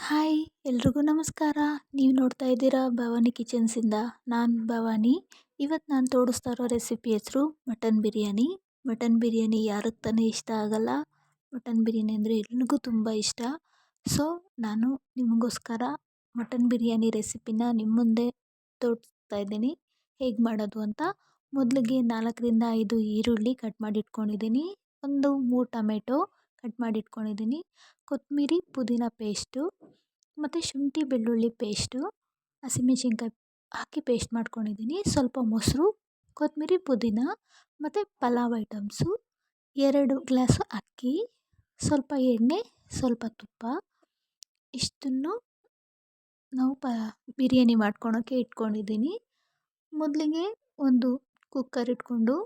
Hi ಎಲ್ರಿಗೂ ನಮಸ್ಕಾರ. ನೀವು ನೋಡ್ತಾ ಇದ್ದೀರಾ ಭವಾನಿ ಕಿಚನ್ಸಿಂದ. ನಾನು ಭವಾನಿ. ಇವತ್ತು ನಾನು ತೋರಿಸ್ತಾ ಇರೋ ರೆಸಿಪಿ ಹೆಸರು ಮಟನ್ ಬಿರಿಯಾನಿ. ಮಟನ್ ಬಿರಿಯಾನಿ ಯಾರಿಗೆ ತಾನೇ ಇಷ್ಟ ಆಗಲ್ಲ. ಮಟನ್ ಬಿರಿಯಾನಿ ಅಂದರೆ ಎಲ್ರಿಗೂ ತುಂಬ ಇಷ್ಟ. ಸೊ ನಾನು ನಿಮಗೋಸ್ಕರ ಮಟನ್ ಬಿರಿಯಾನಿ ರೆಸಿಪಿನ ನಿಮ್ಮ ಮುಂದೆ ತೋರಿಸ್ತಾ ಇದ್ದೀನಿ ಹೇಗೆ ಮಾಡೋದು ಅಂತ. ಮೊದಲಿಗೆ 4ರಿಂದ 5 ಈರುಳ್ಳಿ ಕಟ್ ಮಾಡಿ ಇಟ್ಕೊಂಡಿದ್ದೀನಿ. ಒಂದು 3 ಟೊಮೆಟೊ ಕಟ್ ಮಾಡಿ ಇಟ್ಕೊಂಡಿದ್ದೀನಿ. ಕೊತ್ತಂಬರಿ ಪುದೀನ ಪೇಸ್ಟು ಮತ್ತು ಶುಂಠಿ ಬೆಳ್ಳುಳ್ಳಿ ಪೇಸ್ಟು, ಹಸಿಮೆಣಸಿನ್ಕಾಯಿ ಹಾಕಿ ಪೇಸ್ಟ್ ಮಾಡ್ಕೊಂಡಿದ್ದೀನಿ. ಸ್ವಲ್ಪ ಮೊಸರು, ಕೊತ್ತಂಬರಿ ಪುದೀನ ಮತ್ತು ಪಲಾವ್ ಐಟಮ್ಸು, 2 ಗ್ಲಾಸು ಅಕ್ಕಿ, ಸ್ವಲ್ಪ ಎಣ್ಣೆ, ಸ್ವಲ್ಪ ತುಪ್ಪ. ಇಷ್ಟನ್ನು ನಾವು ಬಿರಿಯಾನಿ ಮಾಡ್ಕೊಳೋಕ್ಕೆ ಇಟ್ಕೊಂಡಿದ್ದೀನಿ. ಮೊದಲಿಗೆ ಒಂದು ಕುಕ್ಕರ್ ಇಟ್ಕೊಂಡು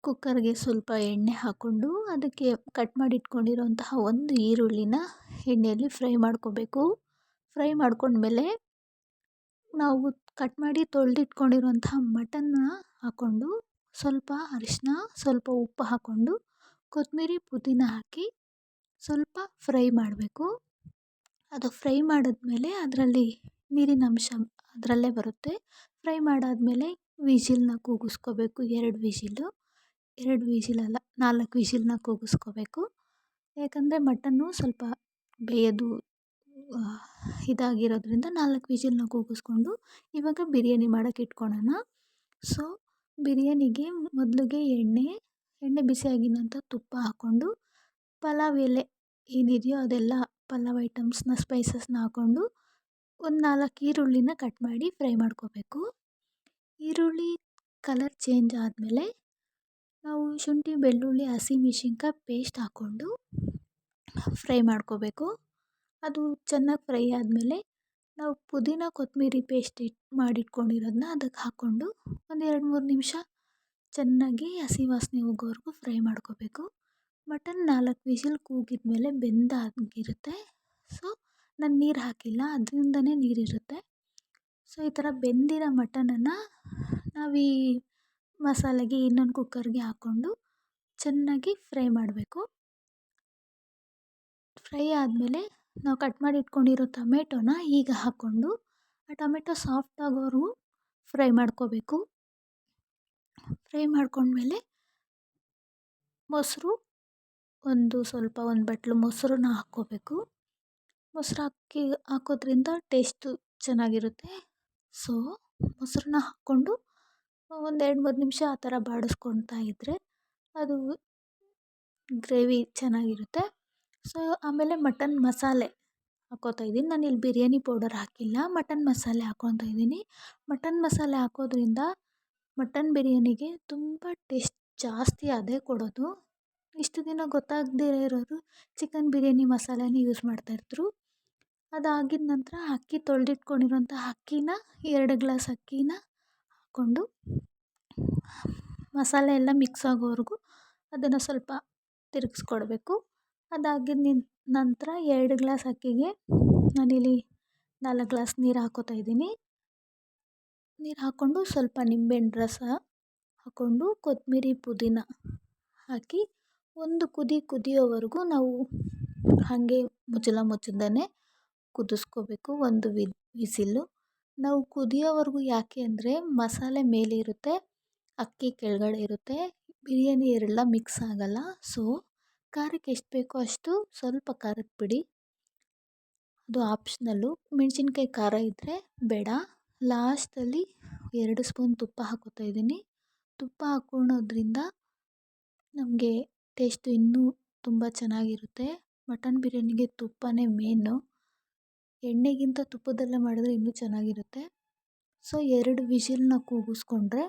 ಕುಕ್ಕರ್ಗೆ ಸ್ವಲ್ಪ ಎಣ್ಣೆ ಹಾಕ್ಕೊಂಡು ಅದಕ್ಕೆ ಕಟ್ ಮಾಡಿ ಇಟ್ಕೊಂಡಿರೋಂತಹ ಒಂದು ಈರುಳ್ಳಿನ ಎಣ್ಣೆಯಲ್ಲಿ ಫ್ರೈ ಮಾಡ್ಕೋಬೇಕು. ಫ್ರೈ ಮಾಡ್ಕೊಂಡ್ಮೇಲೆ ನಾವು ಕಟ್ ಮಾಡಿ ತೊಳೆದಿಟ್ಕೊಂಡಿರುವಂತಹ ಮಟನ್ನ ಹಾಕ್ಕೊಂಡು ಸ್ವಲ್ಪ ಅರಿಶಿನ, ಸ್ವಲ್ಪ ಉಪ್ಪು ಹಾಕ್ಕೊಂಡು ಕೊತ್ತಂಬರಿ ಪುದೀನ ಹಾಕಿ ಸ್ವಲ್ಪ ಫ್ರೈ ಮಾಡಬೇಕು. ಅದು ಫ್ರೈ ಮಾಡಿದ್ಮೇಲೆ ಅದರಲ್ಲಿ ನೀರಿನ ಅಂಶ ಅದರಲ್ಲೇ ಬರುತ್ತೆ. ಫ್ರೈ ಮಾಡಾದಮೇಲೆ ವಿಜಿಲ್ನ ಕೂಗಿಸ್ಕೋಬೇಕು. 2 ವಿಜಿಲು, 2 ವಿಜಿಲಲ್ಲ 4 ವಿಜಿಲ್ನ ಕೂಗಿಸ್ಕೋಬೇಕು. ಯಾಕಂದರೆ ಮಟನ್ನು ಸ್ವಲ್ಪ ಬೇಯೋದು ಇದಾಗಿರೋದ್ರಿಂದ 4 ವಿಜಿಲ್ನ ಕೂಗಿಸ್ಕೊಂಡು ಇವಾಗ ಬಿರಿಯಾನಿ ಮಾಡೋಕ್ಕೆ ಇಟ್ಕೊಳ್ಳೋಣ. ಸೊ ಬಿರಿಯಾನಿಗೆ ಮೊದಲಿಗೆ ಎಣ್ಣೆ ಬಿಸಿಯಾಗಿದ ನಂತರ ತುಪ್ಪ ಹಾಕ್ಕೊಂಡು ಪಲಾವ್ ಎಲೆ ಏನಿದೆಯೋ ಅದೆಲ್ಲ ಪಲಾವ್ ಐಟಮ್ಸ್ನ ಸ್ಪೈಸಸ್ನ ಹಾಕ್ಕೊಂಡು ಒಂದು 4 ಈರುಳ್ಳಿನ ಕಟ್ ಮಾಡಿ ಫ್ರೈ ಮಾಡ್ಕೋಬೇಕು. ಈರುಳ್ಳಿ ಕಲರ್ ಚೇಂಜ್ ಆದಮೇಲೆ ನಾವು ಶುಂಠಿ ಬೆಳ್ಳುಳ್ಳಿ ಹಸಿಮೆಣಸಿನ್ಕಾಯಿ ಪೇಸ್ಟ್ ಹಾಕ್ಕೊಂಡು ಫ್ರೈ ಮಾಡ್ಕೋಬೇಕು. ಅದು ಚೆನ್ನಾಗಿ ಫ್ರೈ ಆದಮೇಲೆ ನಾವು ಪುದೀನ ಕೊತ್ತಂಬರಿ ಪೇಸ್ಟ್ ಮಾಡಿಟ್ಕೊಂಡಿರೋದನ್ನ ಅದಕ್ಕೆ ಹಾಕ್ಕೊಂಡು ಒಂದು 2-3 ನಿಮಿಷ ಚೆನ್ನಾಗಿ ಹಸಿ ವಾಸನೆ ಹೋಗೋವರೆಗೂ ಫ್ರೈ ಮಾಡ್ಕೋಬೇಕು. ಮಟನ್ 4 ವಿಜಿಲ್ ಕೂಗಿದ್ಮೇಲೆ ಬೆಂದಾಗಿರುತ್ತೆ. ಸೊ ನಾನು ನೀರು ಹಾಕಿಲ್ಲ, ಅದರಿಂದನೇ ನೀರಿರುತ್ತೆ. ಸೊ ಈ ಥರ ಬೆಂದಿರೋ ಮಟನನ್ನು ನಾವು ಈ ಮಸಾಲೆಗೆ ಇನ್ನೊಂದು ಕುಕ್ಕರ್ಗೆ ಹಾಕ್ಕೊಂಡು ಚೆನ್ನಾಗಿ ಫ್ರೈ ಮಾಡಬೇಕು. ಫ್ರೈ ಆದಮೇಲೆ ನಾವು ಕಟ್ ಮಾಡಿ ಇಟ್ಕೊಂಡಿರೋ ಟೊಮೆಟೊನ ಈಗ ಹಾಕ್ಕೊಂಡು ಆ ಟೊಮೆಟೊ ಸಾಫ್ಟ್ ಆಗೋವರೆಗೂ ಫ್ರೈ ಮಾಡ್ಕೋಬೇಕು. ಫ್ರೈ ಮಾಡ್ಕೊಂಡ್ಮೇಲೆ ಮೊಸರು ಒಂದು ಬಟ್ಲು ಮೊಸರನ್ನ ಹಾಕ್ಕೋಬೇಕು. ಮೊಸರು ಹಾಕೋದ್ರಿಂದ ಟೇಸ್ಟು ಚೆನ್ನಾಗಿರುತ್ತೆ. ಸೊ ಮೊಸರನ್ನ ಹಾಕ್ಕೊಂಡು ಒಂದು 2-3 ನಿಮಿಷ ಆ ಥರ ಬಾಡಿಸ್ಕೊತಾ ಇದ್ದರೆ ಅದು ಗ್ರೇವಿ ಚೆನ್ನಾಗಿರುತ್ತೆ. ಸೊ ಆಮೇಲೆ ಮಟನ್ ಮಸಾಲೆ ಹಾಕ್ಕೋತಾ ಇದ್ದೀನಿ. ನಾನಿಲ್ಲಿ ಬಿರಿಯಾನಿ ಪೌಡರ್ ಹಾಕಿಲ್ಲ, ಮಟನ್ ಮಸಾಲೆ ಹಾಕ್ಕೊತಾ ಇದ್ದೀನಿ. ಮಟನ್ ಮಸಾಲೆ ಹಾಕೋದ್ರಿಂದ ಮಟನ್ ಬಿರಿಯಾನಿಗೆ ತುಂಬ ಟೇಸ್ಟ್ ಜಾಸ್ತಿ ಅದೇ ಕೊಡೋದು. ಇಷ್ಟು ದಿನ ಗೊತ್ತಾಗದೇ ಇರೋರು ಚಿಕನ್ ಬಿರಿಯಾನಿ ಮಸಾಲೆನೇ ಯೂಸ್ ಮಾಡ್ತಾಯಿದ್ರು. ಅದಾಗಿದ ನಂತರ ಅಕ್ಕಿ ತೊಳೆದಿಟ್ಕೊಂಡಿರೋಂಥ ಅಕ್ಕಿನ 2 ಗ್ಲಾಸ್ ಅಕ್ಕಿನ ಹಾಕ್ಕೊಂಡು ಮಸಾಲೆ ಎಲ್ಲ ಮಿಕ್ಸ್ ಆಗೋವರೆಗೂ ಅದನ್ನು ಸ್ವಲ್ಪ ತಿರುಗಿಸ್ಕೊಡ್ಬೇಕು. ಅದಾಗಿದ ನಂತರ 2 ಗ್ಲಾಸ್ ಅಕ್ಕಿಗೆ ನಾನಿಲ್ಲಿ 4 ಗ್ಲಾಸ್ ನೀರು ಹಾಕ್ಕೋತಾ ಇದ್ದೀನಿ. ನೀರು ಹಾಕ್ಕೊಂಡು ಸ್ವಲ್ಪ ನಿಂಬೆಹಣ್ಣು ರಸ ಹಾಕ್ಕೊಂಡು ಕೊತ್ತಂಬರಿ ಪುದೀನ ಹಾಕಿ ಒಂದು ಕುದಿಯೋವರೆಗೂ ನಾವು ಹಾಗೆ ಮುಚ್ಚಳನೇ ಕುದಿಸ್ಕೋಬೇಕು. ಒಂದು ವಿಸಿಲ್ಲು. ನಾವು ಕುದಿಯೋವರೆಗೂ ಯಾಕೆ ಅಂದರೆ ಮಸಾಲೆ ಮೇಲೆ ಇರುತ್ತೆ, ಅಕ್ಕಿ ಕೆಳಗಡೆ ಇರುತ್ತೆ, ಬಿರಿಯಾನಿ ಎಲ್ಲ ಮಿಕ್ಸ್ ಆಗೋಲ್ಲ. ಸೊ ಖಾರಕ್ಕೆ ಎಷ್ಟು ಬೇಕೋ ಅಷ್ಟು ಸ್ವಲ್ಪ ಖಾರದ ಪುಡಿ, ಅದು ಆಪ್ಷನಲ್ಲು. ಮೆಣಸಿನ್ಕಾಯಿ ಖಾರ ಇದ್ದರೆ ಬೇಡ. ಲಾಸ್ಟಲ್ಲಿ 2 ಸ್ಪೂನ್ ತುಪ್ಪ ಹಾಕ್ಕೋತಾ ಇದ್ದೀನಿ. ತುಪ್ಪ ಹಾಕ್ಕೊಳ್ಳೋದ್ರಿಂದ ನಮಗೆ ಟೇಸ್ಟು ಇನ್ನೂ ತುಂಬ ಚೆನ್ನಾಗಿರುತ್ತೆ. ಮಟನ್ ಬಿರಿಯಾನಿಗೆ ತುಪ್ಪನೇ ಮೇಯ್ನು. ಎಣ್ಣೆಗಿಂತ ತುಪ್ಪದಲ್ಲೇ ಮಾಡಿದ್ರೆ ಇನ್ನೂ ಚೆನ್ನಾಗಿರುತ್ತೆ. ಸೊ 2 ವಿಜಿಲ್ನ ಕೂಗಿಸ್ಕೊಂಡ್ರೆ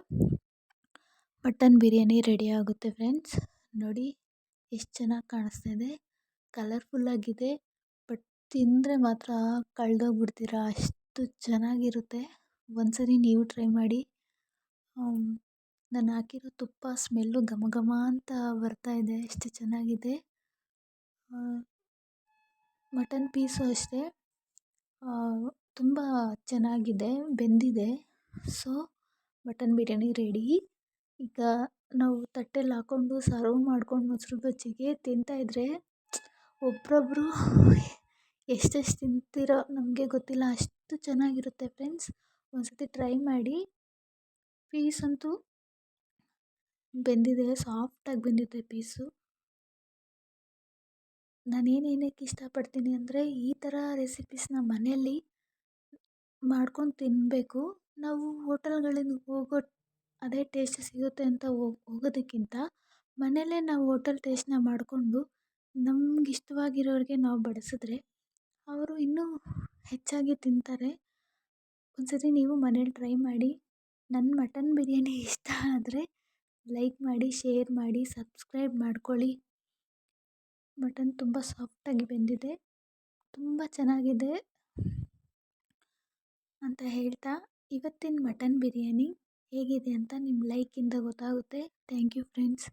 ಮಟನ್ ಬಿರಿಯಾನಿ ರೆಡಿ ಆಗುತ್ತೆ ಫ್ರೆಂಡ್ಸ್. ನೋಡಿ ಎಷ್ಟು ಚೆನ್ನಾಗಿ ಕಾಣಿಸ್ತಾ ಇದೆ, ಕಲರ್ಫುಲ್ಲಾಗಿದೆ. ಬಟ್ ತಿಂದರೆ ಮಾತ್ರ ಕಳೆದೋಗ್ಬಿಡ್ತೀರಾ, ಅಷ್ಟು ಚೆನ್ನಾಗಿರುತ್ತೆ. ಒಂದ್ಸರಿ ನೀವು ಟ್ರೈ ಮಾಡಿ. ನಾನು ಹಾಕಿರೋ ತುಪ್ಪ ಸ್ಮೆಲ್ಲು ಘಮ ಘಮ ಅಂತ ಬರ್ತಾ ಇದೆ, ಎಷ್ಟು ಚೆನ್ನಾಗಿದೆ. ಮಟನ್ ಪೀಸು ಅಷ್ಟೇ ತುಂಬ ಚೆನ್ನಾಗಿದೆ, ಬೆಂದಿದೆ. So mutton biryani ready. ಈಗ ನಾವು ತಟ್ಟೆಲಿ ಹಾಕ್ಕೊಂಡು ಸರ್ವ್ ಮಾಡ್ಕೊಂಡು ಮೊಸರು ಬಜ್ಜಿಗೆ ತಿಂತಾಯಿದ್ರೆ ಒಬ್ಬೊಬ್ರು ಎಷ್ಟೆಷ್ಟು ತಿಂತೀರೋ ನಮಗೆ ಗೊತ್ತಿಲ್ಲ, ಅಷ್ಟು ಚೆನ್ನಾಗಿರುತ್ತೆ ಫ್ರೆಂಡ್ಸ್. ಒಂದ್ಸತಿ ಟ್ರೈ ಮಾಡಿ. ಪೀಸ್ ಅಂತೂ ಬೆಂದಿದೆ, ಸಾಫ್ಟಾಗಿ ಬೆಂದಿದೆ ಪೀಸು. ನಾನೇನೇನಕ್ಕೆ ಇಷ್ಟಪಡ್ತೀನಿ ಅಂದರೆ ಈ ಥರ ರೆಸಿಪೀಸ್ನ ಮನೆಯಲ್ಲಿ ಮಾಡ್ಕೊಂಡು ತಿನ್ನಬೇಕು. ನಾವು ಹೋಟೆಲ್ಗಳಿಗೆ ಹೋಗೋ ಅದೇ ಟೇಸ್ಟ್ ಸಿಗುತ್ತೆ ಅಂತ ಹೋಗೋದಕ್ಕಿಂತ ಮನೆಯಲ್ಲೇ ನಾವು ಹೋಟೆಲ್ ಟೇಸ್ಟ್ನ ಮಾಡಿಕೊಂಡು ನಮಗಿಷ್ಟವಾಗಿರೋರಿಗೆ ನಾವು ಬಡಿಸಿದ್ರೆ ಅವರು ಇನ್ನೂ ಹೆಚ್ಚಾಗಿ ತಿಂತಾರೆ. ಒಂದ್ಸತಿ ನೀವು ಮನೇಲಿ ಟ್ರೈ ಮಾಡಿ. ನನ್ನ ಮಟನ್ ಬಿರಿಯಾನಿ ಇಷ್ಟ ಆದರೆ ಲೈಕ್ ಮಾಡಿ, ಶೇರ್ ಮಾಡಿ, ಸಬ್ಸ್ಕ್ರೈಬ್ ಮಾಡ್ಕೊಳ್ಳಿ. ಮಟನ್ ತುಂಬ ಸಾಫ್ಟಾಗಿ ಬೆಂದಿದೆ, ತುಂಬ ಚೆನ್ನಾಗಿದೆ ಅಂತ ಹೇಳ್ತಾ ಇವತ್ತಿನ ಮಟನ್ ಬಿರಿಯಾನಿ ಹೇಗಿದೆ ಅಂತ ನಿಮ್ಮ ಲೈಕಿಂದ ಗೊತ್ತಾಗುತ್ತೆ. Thank you friends.